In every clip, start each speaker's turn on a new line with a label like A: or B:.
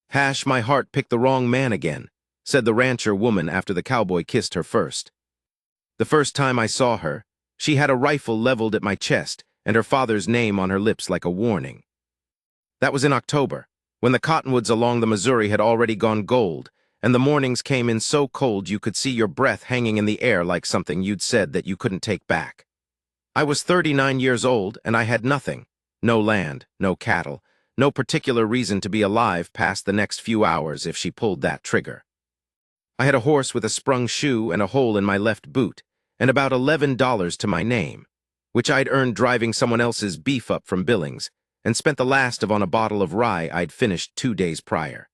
A: "Hash, my heart picked the wrong man again," said the rancher woman after the cowboy kissed her first. The first time I saw her, she had a rifle leveled at my chest and her father's name on her lips like a warning. That was in October, when the cottonwoods along the Missouri had already gone gold, and the mornings came in so cold you could see your breath hanging in the air like something you'd said that you couldn't take back. I was 39 years old, and I had nothing. No land, no cattle, no particular reason to be alive past the next few hours if she pulled that trigger. I had a horse with a sprung shoe and a hole in my left boot, and about $11 to my name, which I'd earned driving someone else's beef up from Billings, and spent the last of on a bottle of rye I'd finished 2 days prior.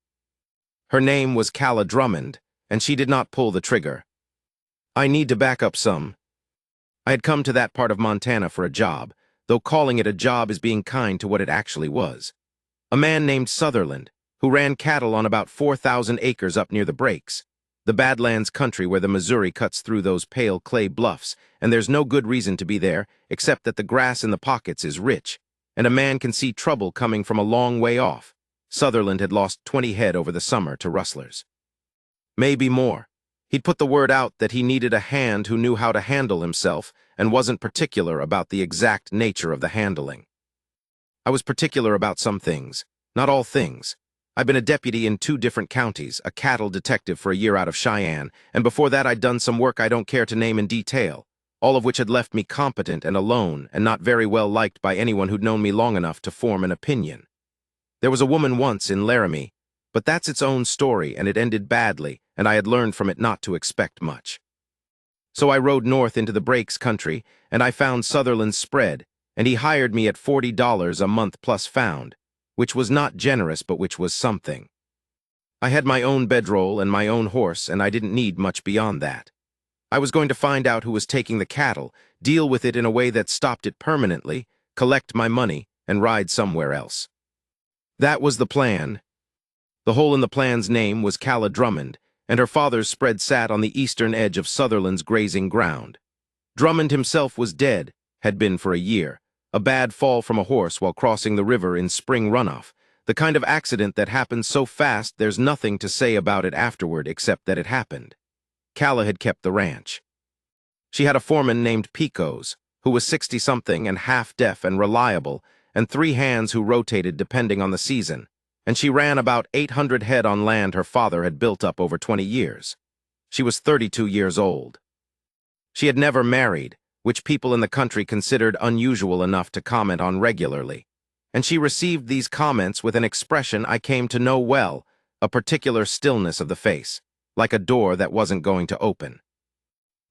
A: Her name was Calla Drummond, and she did not pull the trigger. I need to back up some. I had come to that part of Montana for a job, though calling it a job is being kind to what it actually was. A man named Sutherland, who ran cattle on about 4,000 acres up near the Breaks, the Badlands country where the Missouri cuts through those pale clay bluffs, and there's no good reason to be there except that the grass in the pockets is rich, and a man can see trouble coming from a long way off. Sutherland had lost 20 head over the summer to rustlers. Maybe more. He'd put the word out that he needed a hand who knew how to handle himself and wasn't particular about the exact nature of the handling. I was particular about some things, not all things. I've been a deputy in 2 different counties, a cattle detective for a year out of Cheyenne, and before that I'd done some work I don't care to name in detail, all of which had left me competent and alone and not very well liked by anyone who'd known me long enough to form an opinion. There was a woman once in Laramie, but that's its own story and it ended badly, and I had learned from it not to expect much. So I rode north into the Breaks country, and I found Sutherland's spread, and he hired me at $40 a month plus found, which was not generous but which was something. I had my own bedroll and my own horse, and I didn't need much beyond that. I was going to find out who was taking the cattle, deal with it in a way that stopped it permanently, collect my money, and ride somewhere else. That was the plan. The hole in the plan's name was Calla Drummond, and her father's spread sat on the eastern edge of Sutherland's grazing ground. Drummond himself was dead, had been for a year, a bad fall from a horse while crossing the river in spring runoff, the kind of accident that happens so fast there's nothing to say about it afterward except that it happened. Calla had kept the ranch. She had a foreman named Pecos, who was 60-something and half-deaf and reliable, and 3 hands who rotated depending on the season, and she ran about 800 head on land her father had built up over 20 years. She was 32 years old. She had never married, which people in the country considered unusual enough to comment on regularly, and she received these comments with an expression I came to know well, a particular stillness of the face, like a door that wasn't going to open.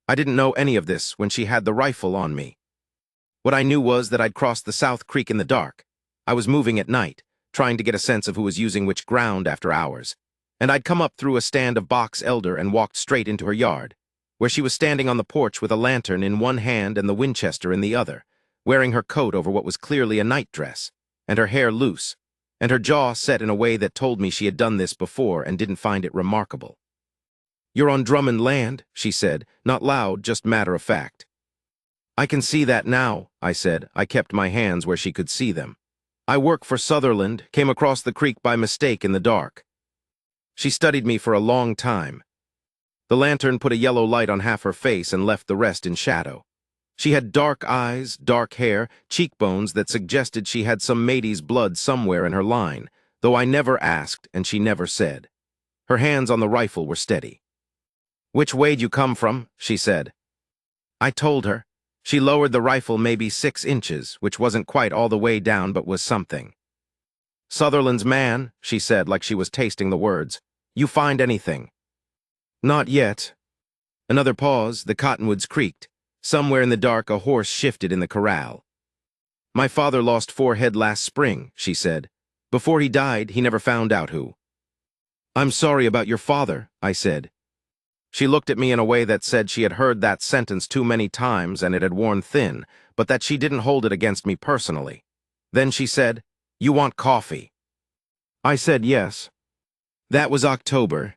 A: I didn't know any of this when she had the rifle on me. What I knew was that I'd crossed the South Creek in the dark. I was moving at night, trying to get a sense of who was using which ground after hours, and I'd come up through a stand of box elder and walked straight into her yard, where she was standing on the porch with a lantern in one hand and the Winchester in the other, wearing her coat over what was clearly a nightdress, and her hair loose, and her jaw set in a way that told me she had done this before and didn't find it remarkable. "You're on Drummond land," she said, not loud, just matter of fact. "I can see that now," I said. I kept my hands where she could see them. "I work for Sutherland, came across the creek by mistake in the dark." She studied me for a long time. The lantern put a yellow light on half her face and left the rest in shadow. She had dark eyes, dark hair, cheekbones that suggested she had some mate's blood somewhere in her line, though I never asked and she never said. Her hands on the rifle were steady. "Which way'd you come from?" she said. I told her. She lowered the rifle maybe 6 inches, which wasn't quite all the way down but was something. "Sutherland's man," she said like she was tasting the words. "You find anything?" "Not yet." Another pause, the cottonwoods creaked. Somewhere in the dark a horse shifted in the corral. "My father lost 4 head last spring," she said. "Before he died, he never found out who." "I'm sorry about your father," I said. She looked at me in a way that said she had heard that sentence too many times and it had worn thin, but that she didn't hold it against me personally. Then she said, "You want coffee?" I said yes. That was October.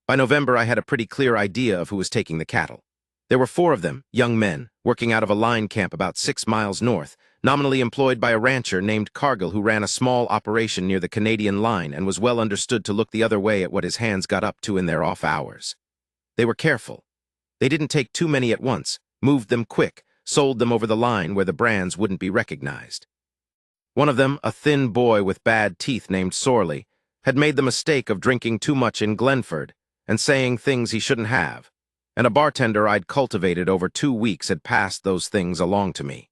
A: By November I had a pretty clear idea of who was taking the cattle. There were 4 of them, young men, working out of a line camp about 6 miles north, nominally employed by a rancher named Cargill who ran a small operation near the Canadian line and was well understood to look the other way at what his hands got up to in their off hours. They were careful. They didn't take too many at once, moved them quick, sold them over the line where the brands wouldn't be recognized. One of them, a thin boy with bad teeth named Sorley, had made the mistake of drinking too much in Glenford and saying things he shouldn't have, and a bartender I'd cultivated over 2 weeks had passed those things along to me.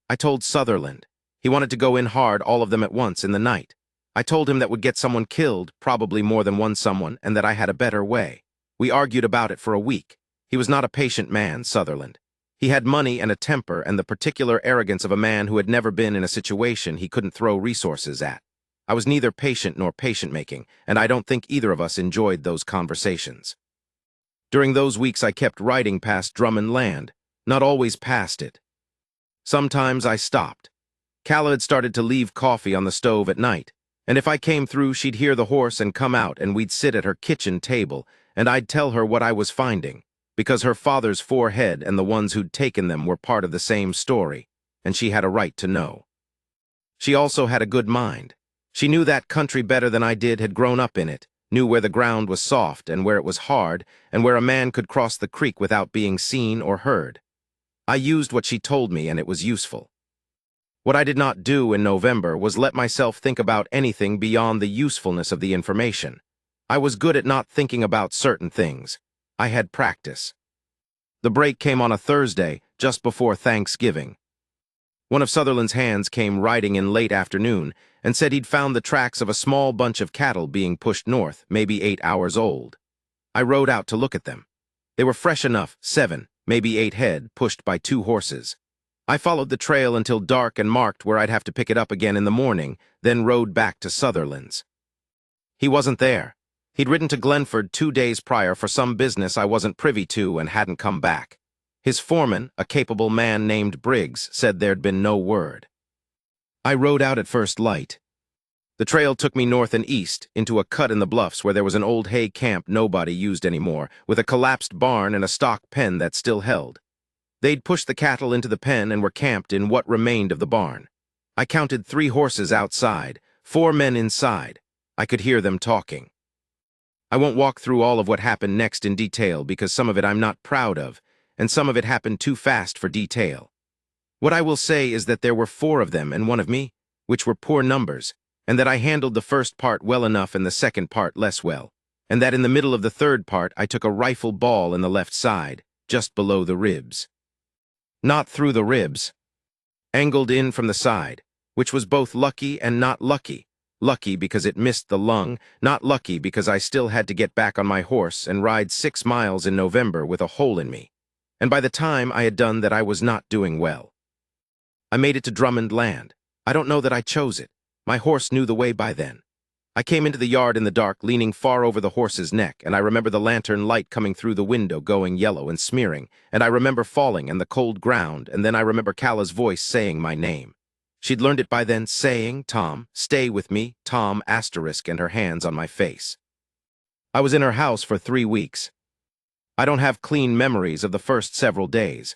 A: I told Sutherland. He wanted to go in hard, all of them at once, in the night. I told him that would get someone killed, probably more than one someone, and that I had a better way. We argued about it for a week. He was not a patient man, Sutherland. He had money and a temper and the particular arrogance of a man who had never been in a situation he couldn't throw resources at. I was neither patient nor patient-making, and I don't think either of us enjoyed those conversations. During those weeks I kept riding past Drummond Land, not always past it. Sometimes I stopped. Calla had started to leave coffee on the stove at night, and if I came through she'd hear the horse and come out and we'd sit at her kitchen table, and I'd tell her what I was finding, because her father's 4 head and the ones who'd taken them were part of the same story, and she had a right to know. She also had a good mind. She knew that country better than I did, had grown up in it, knew where the ground was soft and where it was hard, and where a man could cross the creek without being seen or heard. I used what she told me, and it was useful. What I did not do in November was let myself think about anything beyond the usefulness of the information. I was good at not thinking about certain things. I had practice. The break came on a Thursday, just before Thanksgiving. One of Sutherland's hands came riding in late afternoon and said he'd found the tracks of a small bunch of cattle being pushed north, maybe 8 hours old. I rode out to look at them. They were fresh enough, 7, maybe 8 head, pushed by 2 horses. I followed the trail until dark and marked where I'd have to pick it up again in the morning, then rode back to Sutherland's. He wasn't there. He'd ridden to Glenford 2 days prior for some business I wasn't privy to and hadn't come back. His foreman, a capable man named Briggs, said there'd been no word. I rode out at first light. The trail took me north and east, into a cut in the bluffs where there was an old hay camp nobody used anymore, with a collapsed barn and a stock pen that still held. They'd pushed the cattle into the pen and were camped in what remained of the barn. I counted 3 horses outside, 4 men inside. I could hear them talking. I won't walk through all of what happened next in detail because some of it I'm not proud of, and some of it happened too fast for detail. What I will say is that there were 4 of them and 1 of me, which were poor numbers, and that I handled the first part well enough and the second part less well, and that in the middle of the third part I took a rifle ball in the left side, just below the ribs. Not through the ribs. Angled in from the side, which was both lucky and not lucky. Lucky because it missed the lung, not lucky because I still had to get back on my horse and ride 6 miles in November with a hole in me. And by the time I had done that I was not doing well. I made it to Drummond Land. I don't know that I chose it. My horse knew the way by then. I came into the yard in the dark, leaning far over the horse's neck, and I remember the lantern light coming through the window going yellow and smearing, and I remember falling and the cold ground, and then I remember Calla's voice saying my name. She'd learned it by then, saying, "Tom, stay with me, Tom," asterisk, and her hands on my face. I was in her house for 3 weeks. I don't have clean memories of the first several days.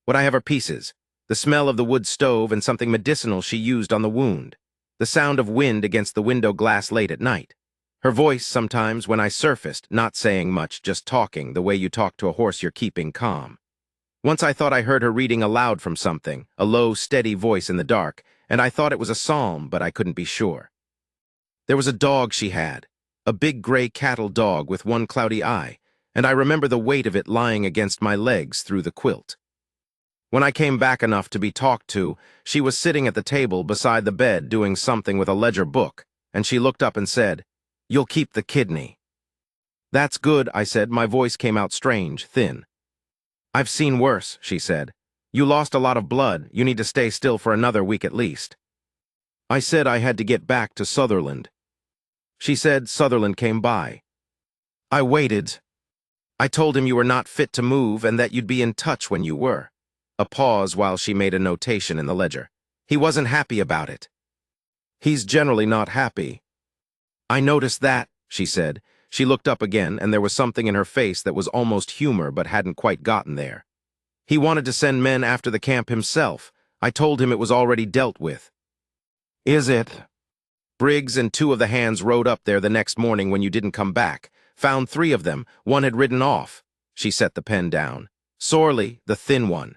A: What I have are pieces, the smell of the wood stove and something medicinal she used on the wound, the sound of wind against the window glass late at night, her voice sometimes when I surfaced, not saying much, just talking, the way you talk to a horse you're keeping calm. Once I thought I heard her reading aloud from something, a low, steady voice in the dark, and I thought it was a psalm, but I couldn't be sure. There was a dog she had, a big gray cattle dog with one cloudy eye, and I remember the weight of it lying against my legs through the quilt. When I came back enough to be talked to, she was sitting at the table beside the bed doing something with a ledger book, and she looked up and said, "You'll keep the kidney." "That's good," I said. My voice came out strange, thin. "I've seen worse," she said. "You lost a lot of blood. You need to stay still for another week at least." I said I had to get back to Sutherland. She said Sutherland came by. I waited. I told him you were not fit to move and that you'd be in touch when you were. A pause while she made a notation in the ledger. He wasn't happy about it. He's generally not happy. I noticed that, she said. She looked up again, and there was something in her face that was almost humor but hadn't quite gotten there. He wanted to send men after the camp himself. I told him it was already dealt with. Is it? Briggs and 2 of the hands rode up there the next morning when you didn't come back. Found 3 of them. 1 had ridden off. She set the pen down. Sorley, the thin one.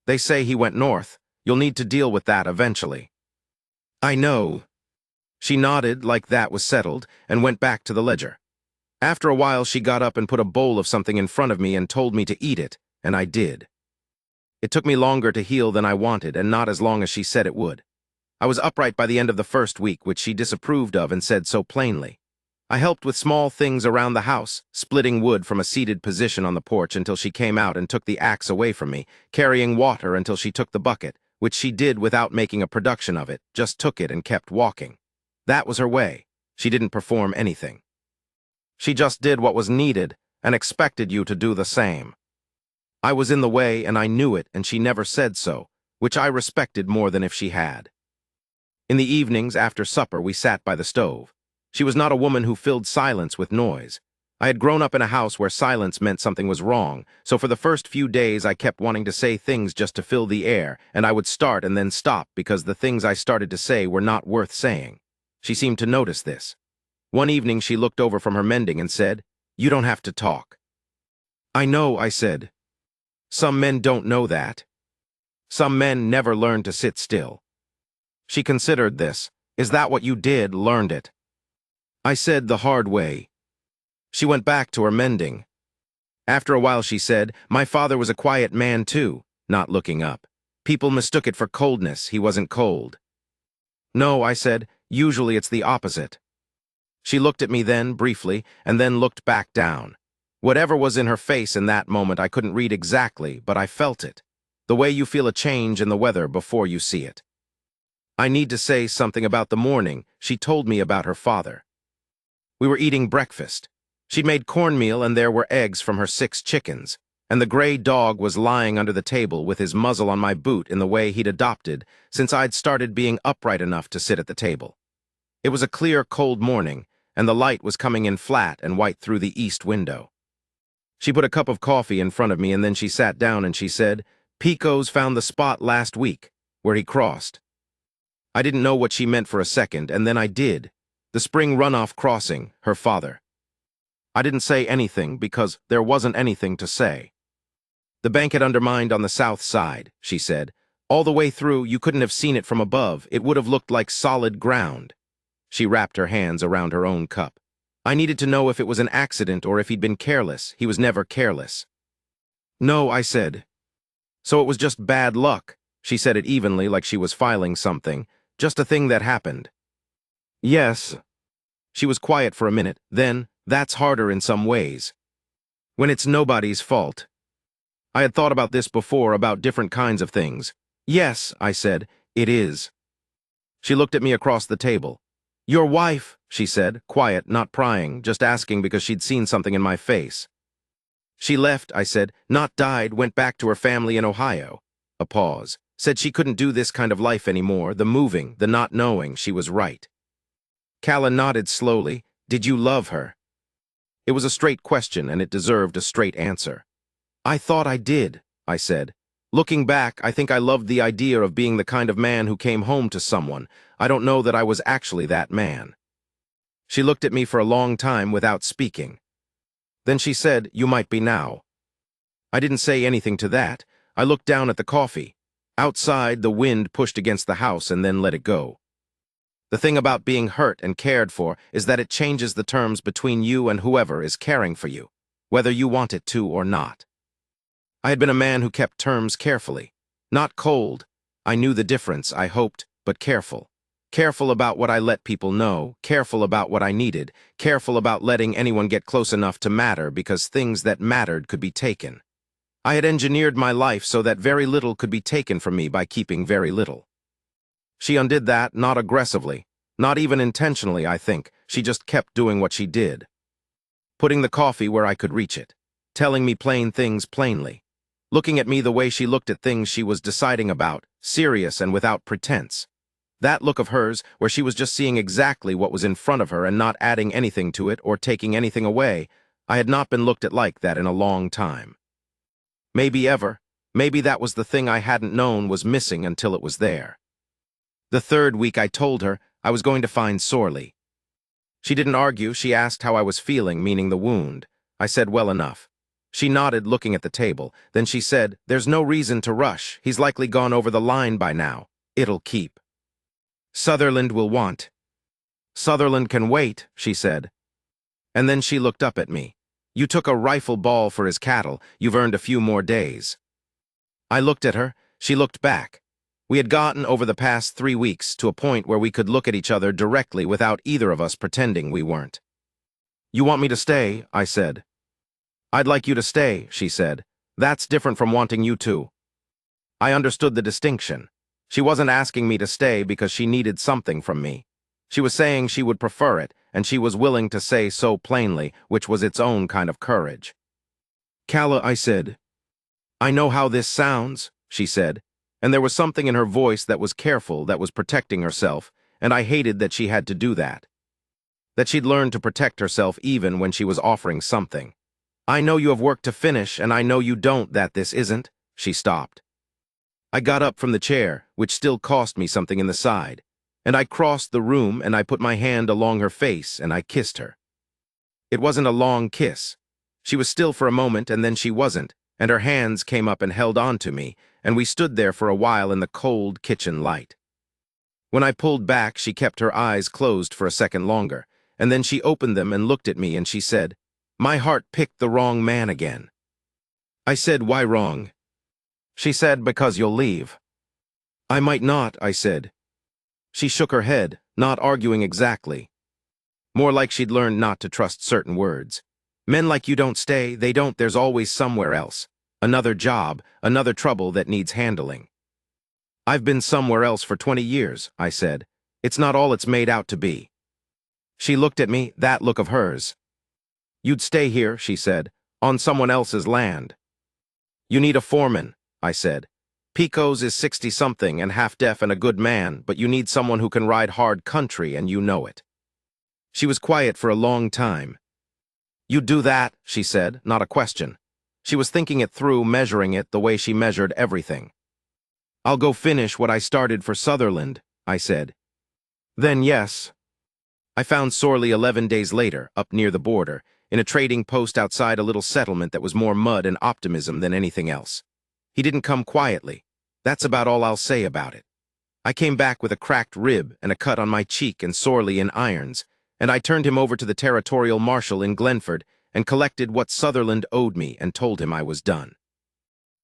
A: They say he went north. You'll need to deal with that eventually. I know. She nodded like that was settled and went back to the ledger. After a while, she got up and put a bowl of something in front of me and told me to eat it, and I did. It took me longer to heal than I wanted, and not as long as she said it would. I was upright by the end of the first week, which she disapproved of and said so plainly. I helped with small things around the house, splitting wood from a seated position on the porch until she came out and took the axe away from me, carrying water until she took the bucket, which she did without making a production of it, just took it and kept walking. That was her way. She didn't perform anything. She just did what was needed and expected you to do the same. I was in the way and I knew it, and she never said so, which I respected more than if she had. In the evenings after supper we sat by the stove. She was not a woman who filled silence with noise. I had grown up in a house where silence meant something was wrong, so for the first few days I kept wanting to say things just to fill the air, and I would start and then stop because the things I started to say were not worth saying. She seemed to notice this. One evening she looked over from her mending and said, "You don't have to talk." I know, I said. Some men don't know that. Some men never learn to sit still. She considered this. Is that what you did, learned it? I said the hard way. She went back to her mending. After a while she said, "My father was a quiet man too," not looking up. People mistook it for coldness. He wasn't cold. No, I said, usually it's the opposite. She looked at me then, briefly, and then looked back down. Whatever was in her face in that moment I couldn't read exactly, but I felt it. The way you feel a change in the weather before you see it. I need to say something about the morning she told me about her father. We were eating breakfast. She'd made cornmeal and there were eggs from her 6 chickens, and the gray dog was lying under the table with his muzzle on my boot in the way he'd adopted since I'd started being upright enough to sit at the table. It was a clear, cold morning, and the light was coming in flat and white through the east window. She put a cup of coffee in front of me and then she sat down and she said, "Pico's found the spot last week, where he crossed." I didn't know what she meant for a second, and then I did. The spring runoff crossing, her father. I didn't say anything because there wasn't anything to say. The bank had undermined on the south side, she said. All the way through, you couldn't have seen it from above. It would have looked like solid ground. She wrapped her hands around her own cup. I needed to know if it was an accident or if he'd been careless. He was never careless. No, I said. So it was just bad luck. She said it evenly, like she was filing something. Just a thing that happened. Yes. She was quiet for a minute. Then, that's harder in some ways. When it's nobody's fault. I had thought about this before, about different kinds of things. Yes, I said, it is. She looked at me across the table. Your wife, she said, quiet, not prying, just asking because she'd seen something in my face. She left, I said, not died, went back to her family in Ohio. A pause. Said she couldn't do this kind of life anymore, the moving, the not knowing. She was right. Calla nodded slowly. Did you love her? It was a straight question, and it deserved a straight answer. I thought I did, I said. Looking back, I think I loved the idea of being the kind of man who came home to someone. I don't know that I was actually that man. She looked at me for a long time without speaking. Then she said, you might be now. I didn't say anything to that. I looked down at the coffee. Outside, the wind pushed against the house and then let it go. The thing about being hurt and cared for is that it changes the terms between you and whoever is caring for you, whether you want it to or not. I had been a man who kept terms carefully. Not cold. I knew the difference, I hoped, but careful. Careful about what I let people know, careful about what I needed, careful about letting anyone get close enough to matter because things that mattered could be taken. I had engineered my life so that very little could be taken from me by keeping very little. She undid that, not aggressively, not even intentionally, I think. She just kept doing what she did. Putting the coffee where I could reach it. Telling me plain things plainly. Looking at me the way she looked at things she was deciding about, serious and without pretense. That look of hers, where she was just seeing exactly what was in front of her and not adding anything to it or taking anything away, I had not been looked at like that in a long time. Maybe ever, Maybe that was the thing I hadn't known was missing until it was there. The third week I told her I was going to find Sorley. She didn't argue. She asked how I was feeling, meaning the wound. I said well enough. She nodded, looking at the table. Then she said, "There's no reason to rush. He's likely gone over the line by now. It'll keep. Sutherland will want." "Sutherland can wait," she said. And then she looked up at me. "You took a rifle ball for his cattle. You've earned a few more days." I looked at her. She looked back. We had gotten over the past 3 weeks to a point where we could look at each other directly without either of us pretending we weren't. "You want me to stay?" I said. "I'd like you to stay," she said. "That's different from wanting you to." I understood the distinction. She wasn't asking me to stay because she needed something from me. She was saying she would prefer it, and she was willing to say so plainly, which was its own kind of courage. "Calla," I said. "I know how this sounds," she said, and there was something in her voice that was careful, that was protecting herself, and I hated that she had to do that. That she'd learned to protect herself even when she was offering something. "I know you have work to finish, and I know you don't, that this isn't." She stopped. I got up from the chair, which still cost me something in the side, and I crossed the room and I put my hand along her face and I kissed her. It wasn't a long kiss. She was still for a moment and then she wasn't, and her hands came up and held on to me, and we stood there for a while in the cold kitchen light. When I pulled back, she kept her eyes closed for a second longer, and then she opened them and looked at me and she said, "My heart picked the wrong man again." I said, "Why wrong?" She said, "Because you'll leave." "I might not," I said. She shook her head, not arguing exactly. More like she'd learned not to trust certain words. "Men like you don't stay, they don't, there's always somewhere else. Another job, another trouble that needs handling." "I've been somewhere else for 20 years, I said. "It's not all it's made out to be." She looked at me, that look of hers. "You'd stay here," she said, "on someone else's land." "You need a foreman," I said. "Pico's is 60-something and half-deaf and a good man, but you need someone who can ride hard country, and you know it." She was quiet for a long time. "You'd do that," she said, not a question. She was thinking it through, measuring it the way she measured everything. "I'll go finish what I started for Sutherland," I said. "Then yes." I found Sorley 11 days later, up near the border, in a trading post outside a little settlement that was more mud and optimism than anything else. He didn't come quietly. That's about all I'll say about it. I came back with a cracked rib and a cut on my cheek and Sorley in irons, and I turned him over to the territorial marshal in Glenford and collected what Sutherland owed me and told him I was done.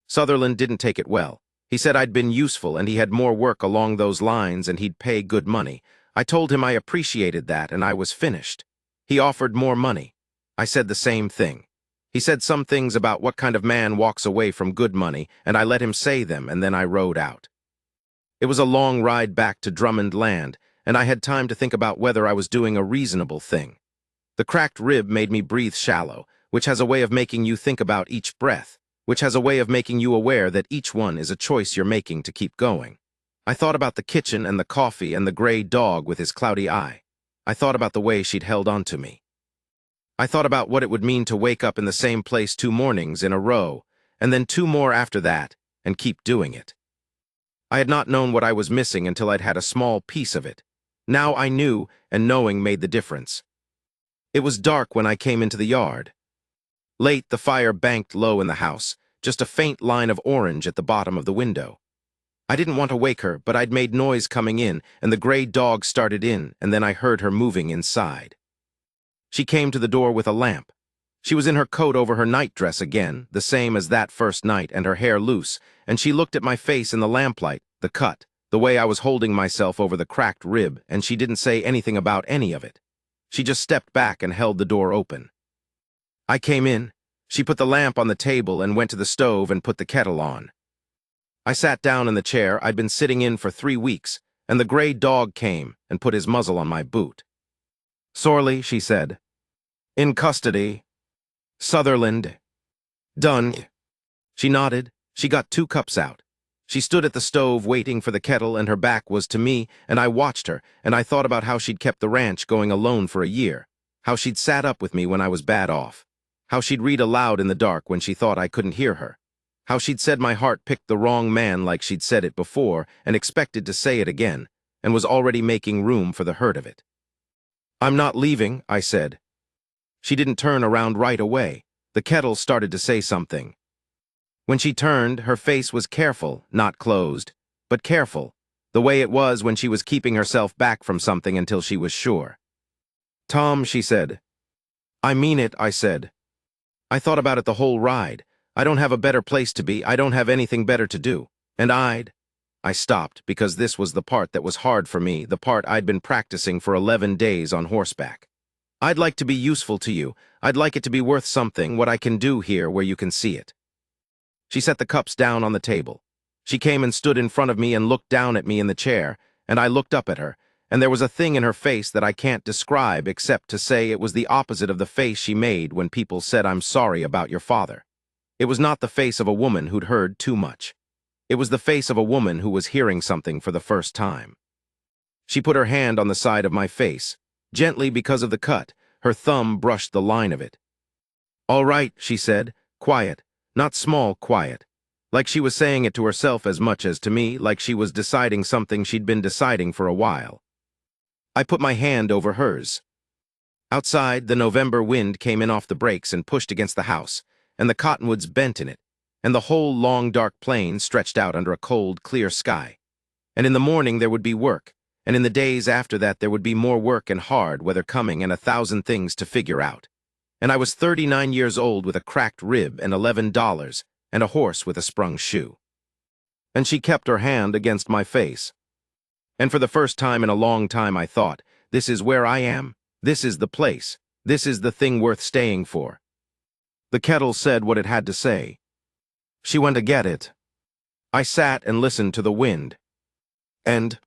A: Sutherland didn't take it well. He said I'd been useful and he had more work along those lines and he'd pay good money. I told him I appreciated that and I was finished. He offered more money. I said the same thing. He said some things about what kind of man walks away from good money, and I let him say them, and then I rode out. It was a long ride back to Drummond Land, and I had time to think about whether I was doing a reasonable thing. The cracked rib made me breathe shallow, which has a way of making you think about each breath, which has a way of making you aware that each one is a choice you're making to keep going. I thought about the kitchen and the coffee and the gray dog with his cloudy eye. I thought about the way she'd held on to me. I thought about what it would mean to wake up in the same place 2 mornings in a row, and then 2 more after that, and keep doing it. I had not known what I was missing until I'd had a small piece of it. Now I knew, and knowing made the difference. It was dark when I came into the yard. Late, the fire banked low in the house, just a faint line of orange at the bottom of the window. I didn't want to wake her, but I'd made noise coming in, and the gray dog started in, and then I heard her moving inside. She came to the door with a lamp. She was in her coat over her nightdress again, the same as that first night, and her hair loose, and she looked at my face in the lamplight, the cut, the way I was holding myself over the cracked rib, and she didn't say anything about any of it. She just stepped back and held the door open. I came in. She put the lamp on the table and went to the stove and put the kettle on. I sat down in the chair I'd been sitting in for 3 weeks, and the gray dog came and put his muzzle on my boot. "Sorley," she said. "In custody. Sutherland. Done." She nodded. She got 2 cups out. She stood at the stove waiting for the kettle, and her back was to me, and I watched her, and I thought about how she'd kept the ranch going alone for a year, how she'd sat up with me when I was bad off, how she'd read aloud in the dark when she thought I couldn't hear her, How she'd said my heart picked the wrong man like she'd said it before and expected to say it again, and was already making room for the hurt of it. "I'm not leaving," I said. She didn't turn around right away. The kettle started to say something. When she turned, her face was careful, not closed, but careful, the way it was when she was keeping herself back from something until she was sure. "Tom," she said. "I mean it," I said. "I thought about it the whole ride. I don't have a better place to be. I don't have anything better to do. And I stopped because this was the part that was hard for me, the part I'd been practicing for 11 days on horseback. "I'd like to be useful to you. I'd like it to be worth something, what I can do here where you can see it." She set the cups down on the table. She came and stood in front of me and looked down at me in the chair, and I looked up at her, and there was a thing in her face that I can't describe except to say it was the opposite of the face she made when people said, "I'm sorry about your father." It was not the face of a woman who'd heard too much. It was the face of a woman who was hearing something for the first time. She put her hand on the side of my face. Gently because of the cut, her thumb brushed the line of it. "All right," she said, quiet, not small quiet. Like she was saying it to herself as much as to me, like she was deciding something she'd been deciding for a while. I put my hand over hers. Outside, the November wind came in off the brakes and pushed against the house, and the cottonwoods bent in it, and the whole long dark plain stretched out under a cold, clear sky. And in the morning there would be work, and in the days after that there would be more work and hard weather coming and 1,000 things to figure out. And I was 39 years old with a cracked rib and $11, and a horse with a sprung shoe. And she kept her hand against my face. And for the first time in a long time I thought, this is where I am, this is the place, this is the thing worth staying for. The kettle said what it had to say. She went to get it. I sat and listened to the wind. And